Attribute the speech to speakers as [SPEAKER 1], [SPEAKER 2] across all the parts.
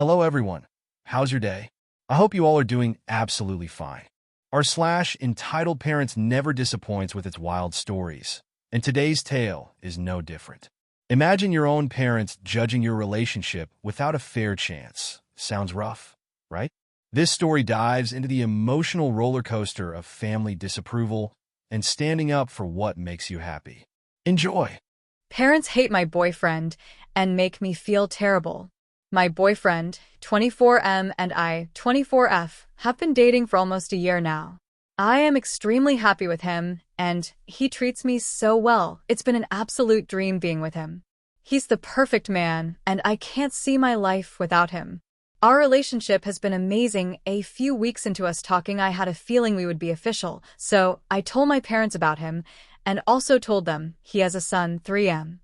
[SPEAKER 1] Hello everyone. How's your day? I hope you all are doing absolutely fine. Our slash entitled parents never disappoints with its wild stories, and today's tale is no different. Imagine your own parents judging your relationship without a fair chance. Sounds rough, right? This story dives into the emotional roller coaster of family disapproval and standing up for what makes you happy. Enjoy!
[SPEAKER 2] Parents hate my boyfriend and make me feel terrible. My boyfriend, 24M, and I, 24F, have been dating for almost a year now. I am extremely happy with him, and he treats me so well. It's been an absolute dream being with him. He's the perfect man, and I can't see my life without him. Our relationship has been amazing. A few weeks into us talking, I had a feeling we would be official, so I told my parents about him, and also told them he has a son, 3M.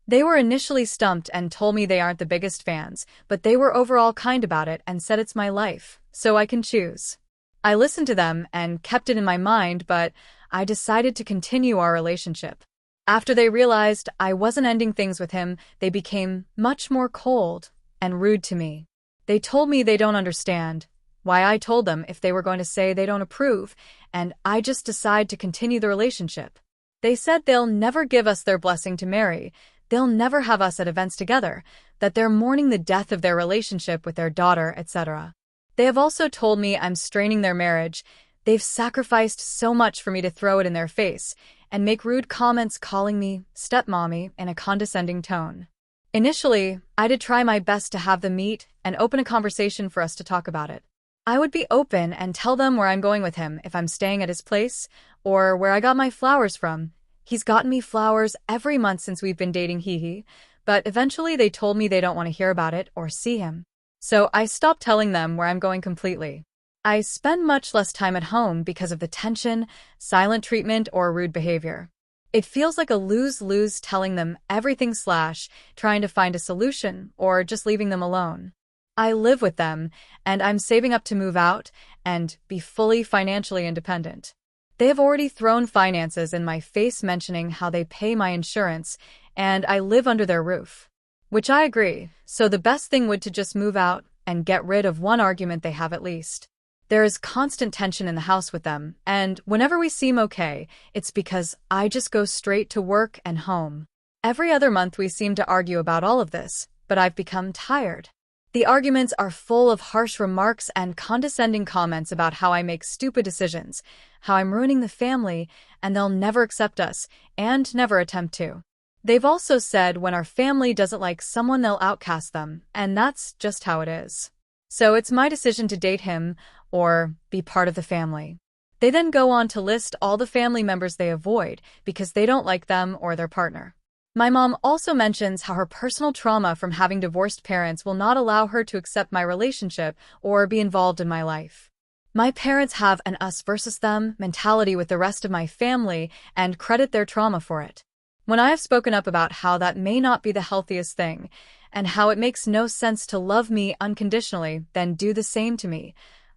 [SPEAKER 2] They were initially stumped and told me they aren't the biggest fans, but they were overall kind about it and said it's my life, so I can choose. I listened to them and kept it in my mind, but I decided to continue our relationship. After they realized I wasn't ending things with him, they became much more cold and rude to me. They told me they don't understand why I told them if they were going to say they don't approve, and I just decided to continue the relationship. They said they'll never give us their blessing to marry, they'll never have us at events together, that they're mourning the death of their relationship with their daughter, etc. They have also told me I'm straining their marriage. They've sacrificed so much for me to throw it in their face and make rude comments calling me stepmommy in a condescending tone. Initially, I did try my best to have them meet and open a conversation for us to talk about it. I would be open and tell them where I'm going with him if I'm staying at his place or where I got my flowers from. He's gotten me flowers every month since we've been dating, but eventually they told me they don't want to hear about it or see him. So I stopped telling them where I'm going completely. I spend much less time at home because of the tension, silent treatment, or rude behavior. It feels like a lose-lose telling them everything / trying to find a solution or just leaving them alone. I live with them, and I'm saving up to move out and be fully financially independent. They have already thrown finances in my face mentioning how they pay my insurance, and I live under their roof. Which I agree, so the best thing would to just move out and get rid of one argument they have at least. There is constant tension in the house with them, and whenever we seem okay, it's because I just go straight to work and home. Every other month we seem to argue about all of this, but I've become tired. The arguments are full of harsh remarks and condescending comments about how I make stupid decisions, how I'm ruining the family, and they'll never accept us, and never attempt to. They've also said when our family doesn't like someone, they'll outcast them, and that's just how it is. So it's my decision to date him or be part of the family. They then go on to list all the family members they avoid because they don't like them or their partner. My mom also mentions how her personal trauma from having divorced parents will not allow her to accept my relationship or be involved in my life. My parents have an us versus them mentality with the rest of my family and credit their trauma for it. When I have spoken up about how that may not be the healthiest thing and how it makes no sense to love me unconditionally, then do the same to me,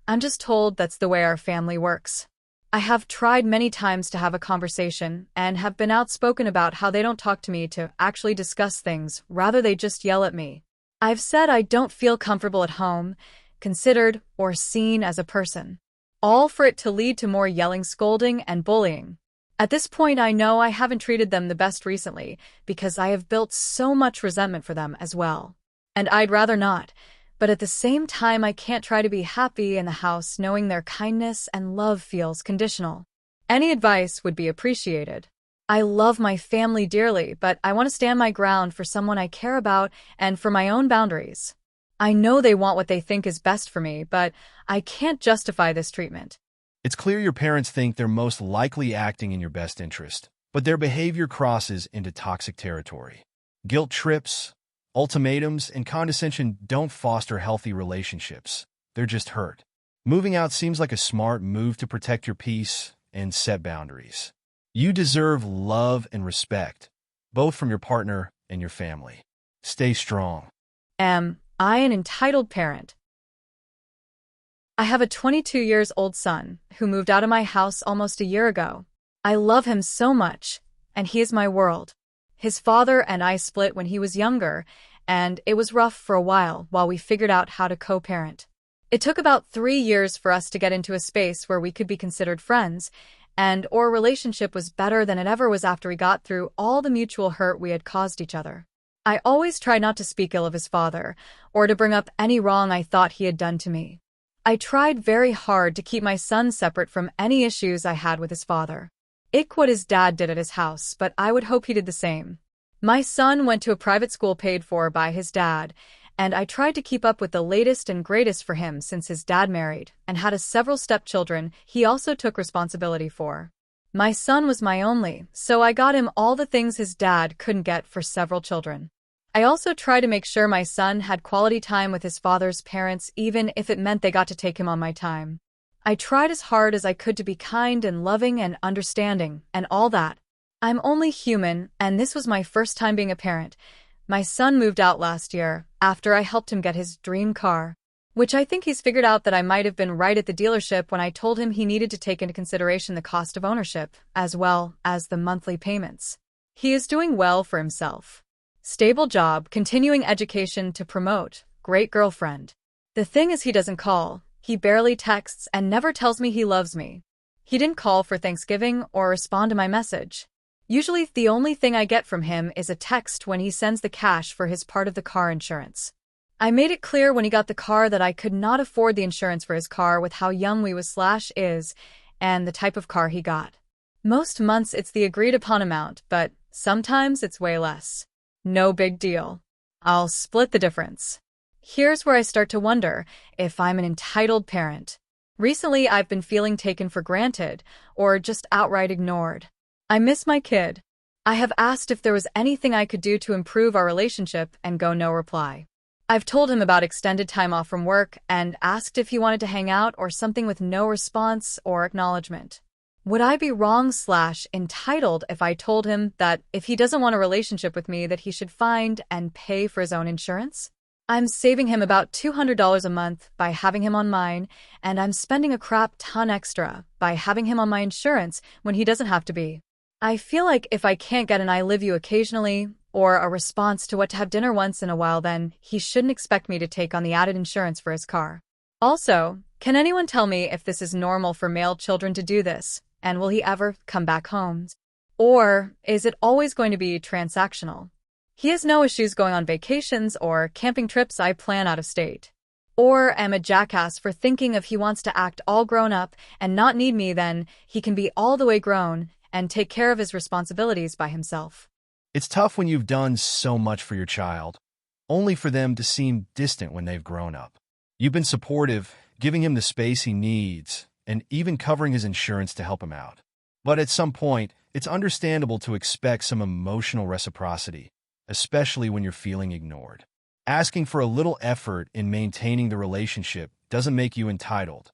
[SPEAKER 2] I'm just told that's the way our family works. I have tried many times to have a conversation and have been outspoken about how they don't talk to me to actually discuss things, rather they just yell at me. I've said I don't feel comfortable at home, considered, or seen as a person. All for it to lead to more yelling, scolding, and bullying. At this point I know I haven't treated them the best recently because I have built so much resentment for them as well. And I'd rather not. But at the same time, I can't try to be happy in the house knowing their kindness and love feels conditional. Any advice would be appreciated. I love my family dearly, but I want to stand my ground for someone I care about and for my own boundaries. I know they want what they think is best for me, but I can't justify this treatment.
[SPEAKER 1] It's clear your parents think they're most likely acting in your best interest, but their behavior crosses into toxic territory. Guilt trips, ultimatums, and condescension don't foster healthy relationships. They're just hurt. Moving out seems like a smart move to protect your peace and set boundaries. You deserve love and respect, both from your partner and your family. Stay strong.
[SPEAKER 2] Am I an entitled parent? I have a 22-year-old son who moved out of my house almost a year ago. I love him so much, and he is my world. His father and I split when he was younger, and it was rough for a while we figured out how to co-parent. It took about 3 years for us to get into a space where we could be considered friends, and our relationship was better than it ever was after we got through all the mutual hurt we had caused each other. I always tried not to speak ill of his father, or to bring up any wrong I thought he had done to me. I tried very hard to keep my son separate from any issues I had with his father. What his dad did at his house, but I would hope he did the same. My son went to a private school paid for by his dad, and I tried to keep up with the latest and greatest for him since his dad married and had several stepchildren he also took responsibility for. My son was my only, so I got him all the things his dad couldn't get for several children. I also tried to make sure my son had quality time with his father's parents, even if it meant they got to take him on my time. I tried as hard as I could to be kind and loving and understanding, and all that. I'm only human, and this was my first time being a parent. My son moved out last year, after I helped him get his dream car, which I think he's figured out that I might have been right at the dealership when I told him he needed to take into consideration the cost of ownership, as well as the monthly payments. He is doing well for himself. Stable job, continuing education to promote, great girlfriend. The thing is he doesn't call, he barely texts and never tells me he loves me. He didn't call for Thanksgiving or respond to my message. Usually the only thing I get from him is a text when he sends the cash for his part of the car insurance. I made it clear when he got the car that I could not afford the insurance for his car with how young we was/is and the type of car he got. Most months it's the agreed upon amount, but sometimes it's way less. No big deal. I'll split the difference. Here's where I start to wonder if I'm an entitled parent. Recently, I've been feeling taken for granted or just outright ignored. I miss my kid. I have asked if there was anything I could do to improve our relationship and got no reply. I've told him about extended time off from work and asked if he wanted to hang out or something with no response or acknowledgement. Would I be wrong/entitled if I told him that if he doesn't want a relationship with me that he should find and pay for his own insurance? I'm saving him about $200 a month by having him on mine, and I'm spending a crap ton extra by having him on my insurance when he doesn't have to be. I feel like if I can't get an I live you occasionally or a response to what to have dinner once in a while, then he shouldn't expect me to take on the added insurance for his car. Also, can anyone tell me if this is normal for male children to do this? And will he ever come back home? Or is it always going to be transactional? He has no issues going on vacations or camping trips I plan out of state. Or am a jackass for thinking if he wants to act all grown up and not need me, then he can be all the way grown and take care of his responsibilities by himself.
[SPEAKER 1] It's tough when you've done so much for your child, only for them to seem distant when they've grown up. You've been supportive, giving him the space he needs, and even covering his insurance to help him out. But at some point, it's understandable to expect some emotional reciprocity, especially when you're feeling ignored. Asking for a little effort in maintaining the relationship doesn't make you entitled.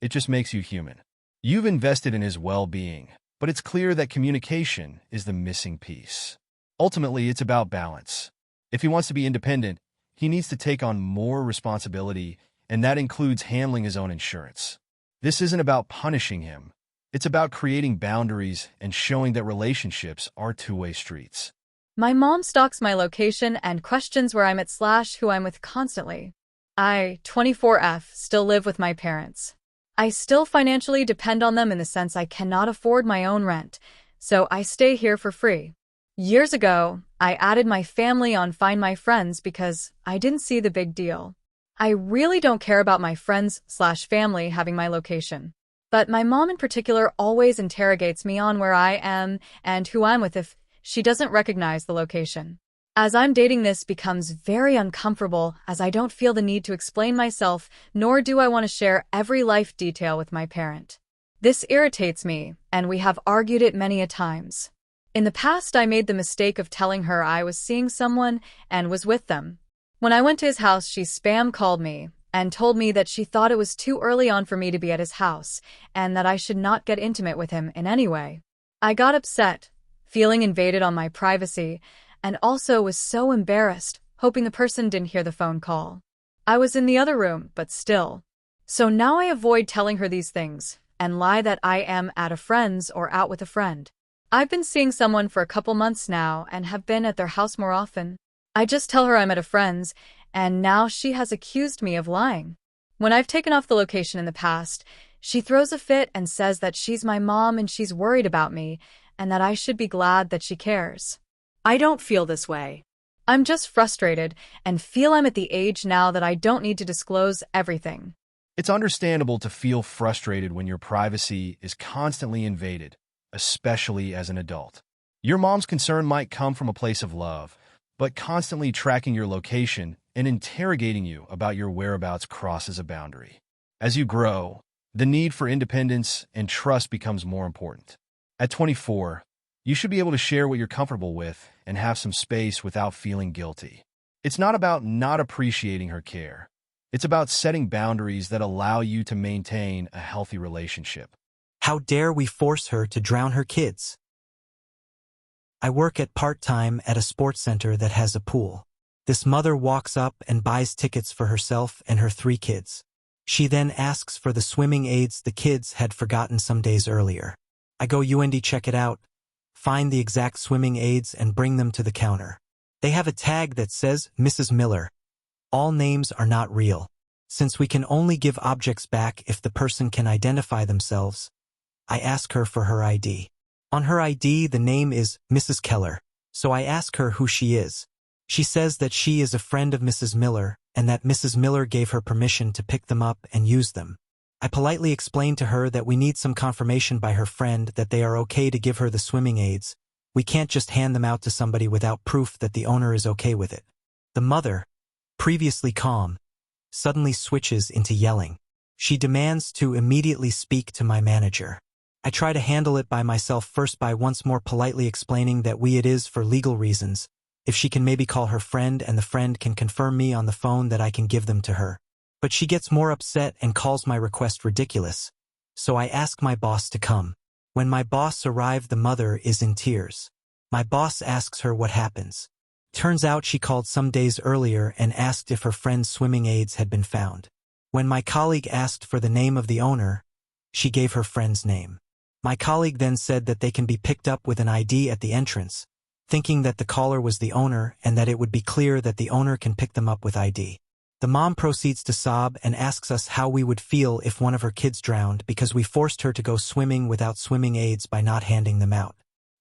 [SPEAKER 1] It just makes you human. You've invested in his well-being, but it's clear that communication is the missing piece. Ultimately, it's about balance. If he wants to be independent, he needs to take on more responsibility, and that includes handling his own insurance. This isn't about punishing him. It's about creating boundaries and showing that relationships are two-way streets.
[SPEAKER 2] My mom stalks my location and questions where I'm at/who I'm with constantly. I, 24F, still live with my parents. I still financially depend on them in the sense I cannot afford my own rent, so I stay here for free. Years ago, I added my family on Find My Friends because I didn't see the big deal. I really don't care about my friends/family having my location. But my mom in particular always interrogates me on where I am and who I'm with if she doesn't recognize the location. As I'm dating, this becomes very uncomfortable as I don't feel the need to explain myself, nor do I want to share every life detail with my parent. This irritates me, and we have argued it many a times. In the past, I made the mistake of telling her I was seeing someone and was with them. When I went to his house, she spam called me and told me that she thought it was too early on for me to be at his house and that I should not get intimate with him in any way. I got upset, feeling invaded on my privacy, and also was so embarrassed, hoping the person didn't hear the phone call. I was in the other room, but still. So now I avoid telling her these things and lie that I am at a friend's or out with a friend. I've been seeing someone for a couple months now and have been at their house more often. I just tell her I'm at a friend's, and now she has accused me of lying. When I've taken off the location in the past, she throws a fit and says that she's my mom and she's worried about me, and that I should be glad that she cares. I don't feel this way. I'm just frustrated and feel I'm at the age now that I don't need to disclose everything.
[SPEAKER 1] It's understandable to feel frustrated when your privacy is constantly invaded, especially as an adult. Your mom's concern might come from a place of love, but constantly tracking your location and interrogating you about your whereabouts crosses a boundary. As you grow, the need for independence and trust becomes more important. At 24, you should be able to share what you're comfortable with and have some space without feeling guilty. It's not about not appreciating her care. It's about setting boundaries that allow you to maintain a healthy relationship.
[SPEAKER 3] How dare we force her to drown her kids? I work at part-time at a sports center that has a pool. This mother walks up and buys tickets for herself and her 3 kids. She then asks for the swimming aids the kids had forgotten some days earlier. I go check it out, find the exact swimming aids and bring them to the counter. They have a tag that says Mrs. Miller. All names are not real. Since we can only give objects back if the person can identify themselves, I ask her for her ID. On her ID, the name is Mrs. Keller, so I ask her who she is. She says that she is a friend of Mrs. Miller and that Mrs. Miller gave her permission to pick them up and use them. I politely explain to her that we need some confirmation by her friend that they are okay to give her the swimming aids. We can't just hand them out to somebody without proof that the owner is okay with it. The mother, previously calm, suddenly switches into yelling. She demands to immediately speak to my manager. I try to handle it by myself first by once more politely explaining that it is for legal reasons. If she can maybe call her friend and the friend can confirm me on the phone that I can give them to her. But she gets more upset and calls my request ridiculous. So I ask my boss to come. When my boss arrives, the mother is in tears. My boss asks her what happens. Turns out she called some days earlier and asked if her friend's swimming aids had been found. When my colleague asked for the name of the owner, she gave her friend's name. My colleague then said that they can be picked up with an ID at the entrance, thinking that the caller was the owner and that it would be clear that the owner can pick them up with ID. The mom proceeds to sob and asks us how we would feel if one of her kids drowned because we forced her to go swimming without swimming aids by not handing them out.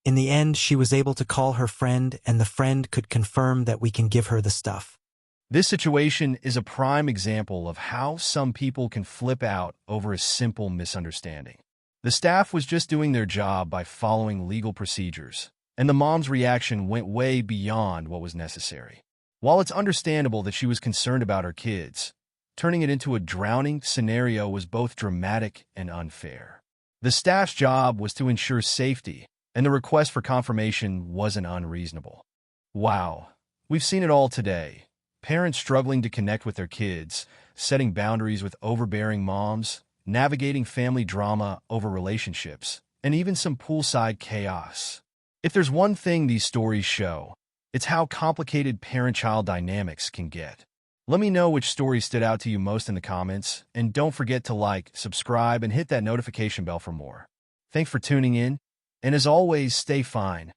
[SPEAKER 3] In the end, she was able to call her friend and the friend could confirm that we can give her the stuff.
[SPEAKER 1] This situation is a prime example of how some people can flip out over a simple misunderstanding. The staff was just doing their job by following legal procedures, and the mom's reaction went way beyond what was necessary. While it's understandable that she was concerned about her kids, turning it into a drowning scenario was both dramatic and unfair. The staff's job was to ensure safety, and the request for confirmation wasn't unreasonable. Wow, we've seen it all today. Parents struggling to connect with their kids, setting boundaries with overbearing moms, navigating family drama over relationships, and even some poolside chaos. If there's one thing these stories show, it's how complicated parent-child dynamics can get. Let me know which story stood out to you most in the comments, and don't forget to like, subscribe, and hit that notification bell for more. Thanks for tuning in, and as always, stay fine.